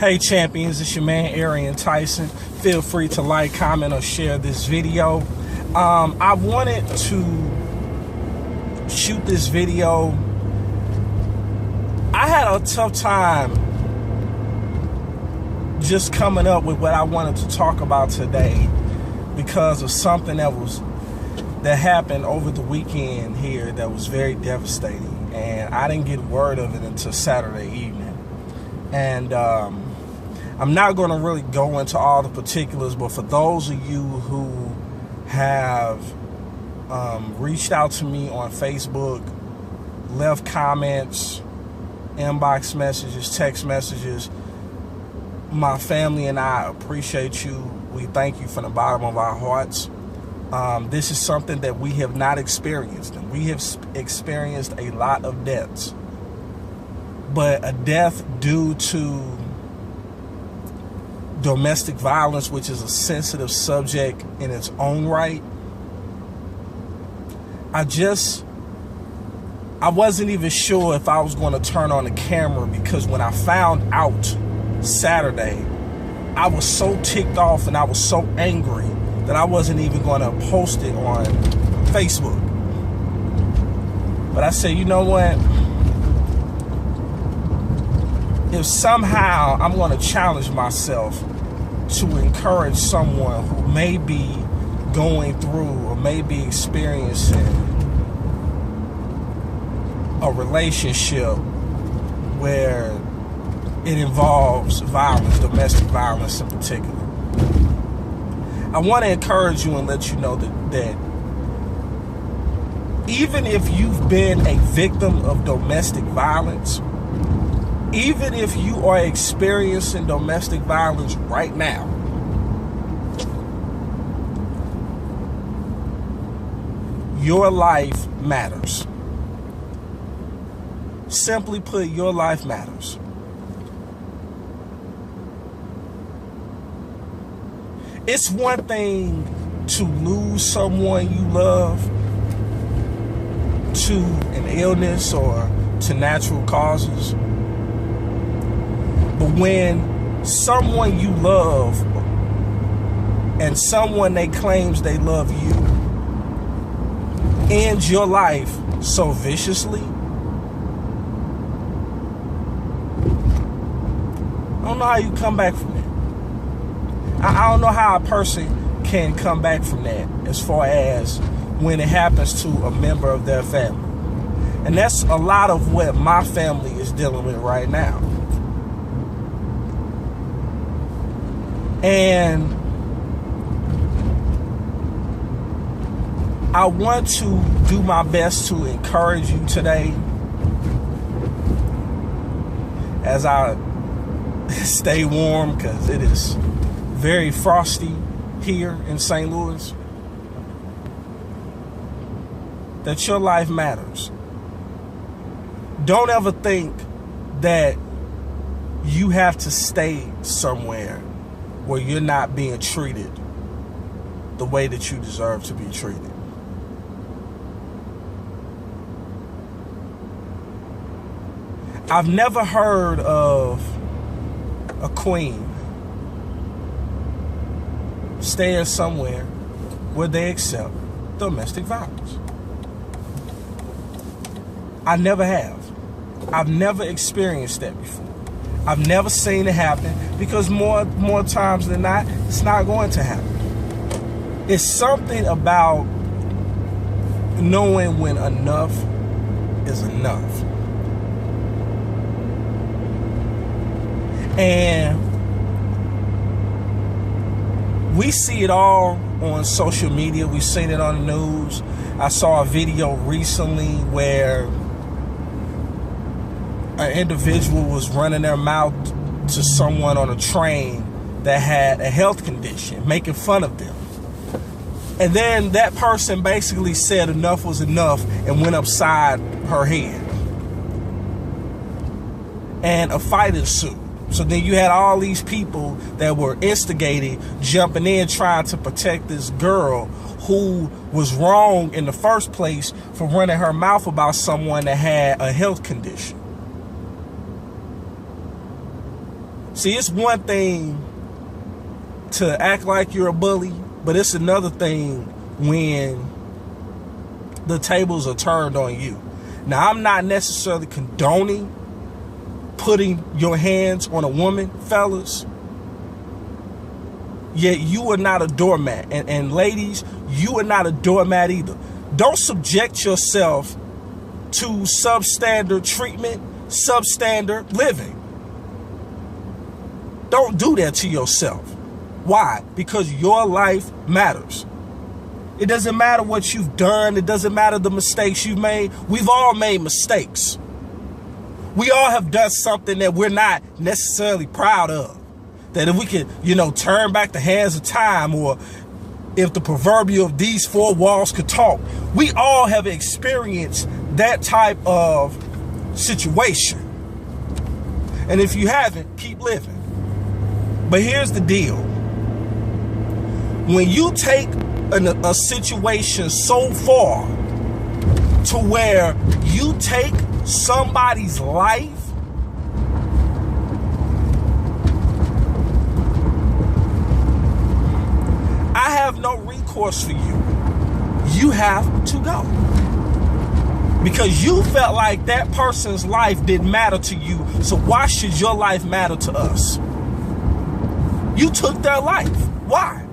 Hey champions, it's your man Arian, Tyson. Feel free to like, comment, or share this video. I wanted to shoot this video. I had a tough time just coming up with what I wanted to talk about today because of something that happened over the weekend here that was very devastating, and I didn't get word of it until Saturday evening. And I'm not going to really go into all the particulars, but for those of you who have reached out to me on Facebook, left comments, inbox messages, text messages, my family and I appreciate you. We thank you from the bottom of our hearts. This is something that we have not experienced, and we have experienced a lot of deaths. But a death due to domestic violence, which is a sensitive subject in its own right, I wasn't even sure if I was going to turn on the camera, because when I found out Saturday, I was so ticked off and I was so angry that I wasn't even going to post it on Facebook. But I said, you know what? If somehow I'm going to challenge myself to encourage someone who may be going through or may be experiencing a relationship where it involves violence, domestic violence in particular, I want to encourage you and let you know that even if you've been a victim of domestic violence, even if you are experiencing domestic violence right now, your life matters. Simply put, your life matters. It's one thing to lose someone you love to an illness or to natural causes. But when someone you love and someone they claims they love you ends your life so viciously, I don't know how you come back from that. I don't know how a person can come back from that as far as when it happens to a member of their family. And that's a lot of what my family is dealing with right now. And I want to do my best to encourage you today as I stay warm, because it is very frosty here in St. Louis, that your life matters. Don't ever think that you have to stay somewhere where you're not being treated the way that you deserve to be treated. I've never heard of a queen staying somewhere where they accept domestic violence. I never have. I've never experienced that before. I've never seen it happen, because more times than not, it's not going to happen. It's something about knowing when enough is enough. And we see it all on social media. We've seen it on the news. I saw a video recently where an individual was running their mouth to someone on a train that had a health condition, making fun of them. And then that person basically said enough was enough and went upside her head. And a fight ensued. So then you had all these people that were instigating, jumping in, trying to protect this girl who was wrong in the first place for running her mouth about someone that had a health condition. See, it's one thing to act like you're a bully, but it's another thing when the tables are turned on you. Now, I'm not necessarily condoning putting your hands on a woman, fellas. Yet you are not a doormat. And ladies, you are not a doormat either. Don't subject yourself to substandard treatment, substandard living. Don't do that to yourself. Why? Because your life matters. It doesn't matter what you've done. It doesn't matter the mistakes you've made. We've all made mistakes. We all have done something that we're not necessarily proud of. That if we could, turn back the hands of time, or if the proverbial of these four walls could talk, we all have experienced that type of situation. And if you haven't, keep living. But here's the deal. When you take a situation so far to where you take somebody's life, I have no recourse for you. You have to go. Because you felt like that person's life didn't matter to you, so why should your life matter to us? You took their life. Why?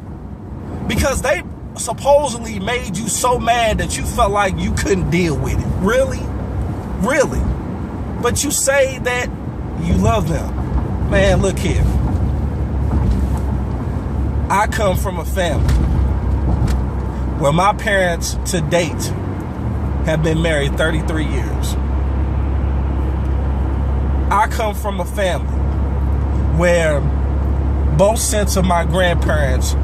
Because they supposedly made you so mad that you felt like you couldn't deal with it. Really? Really? But you say that you love them. Man, look here. I come from a family where my parents to date have been married 33 years. I come from a family where both sets of my grandparents,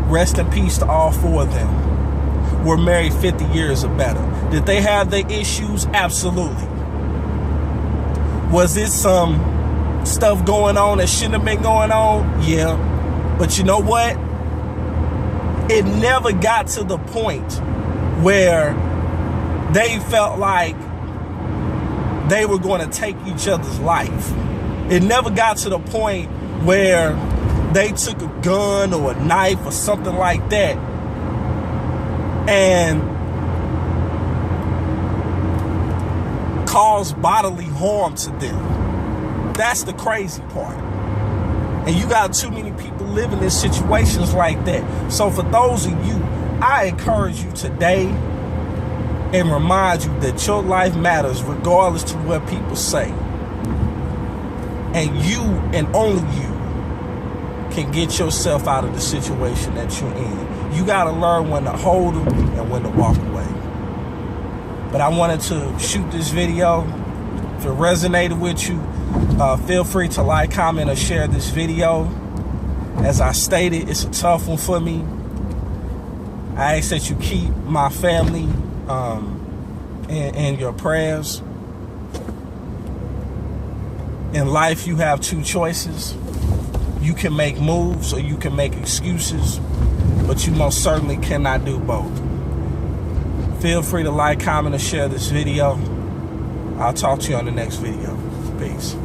rest in peace to all four of them, were married 50 years or better. Did they have their issues? Absolutely. Was it some stuff going on that shouldn't have been going on? Yeah. But you know what? It never got to the point where they felt like they were going to take each other's life. It never got to the point where they took a gun or a knife or something like that and caused bodily harm to them. That's the crazy part. And you got too many people living in situations like that. So for those of you, I encourage you today and remind you that your life matters regardless to what people say. And you and only you can get yourself out of the situation that you're in. You got to learn when to hold them and when to walk away. But I wanted to shoot this video. If it resonated with you, feel free to like, comment, or share this video. As I stated, it's a tough one for me. I ask that you keep my family in your prayers. In life, you have two choices. You can make moves or you can make excuses, but you most certainly cannot do both. Feel free to like, comment, or share this video. I'll talk to you on the next video. Peace.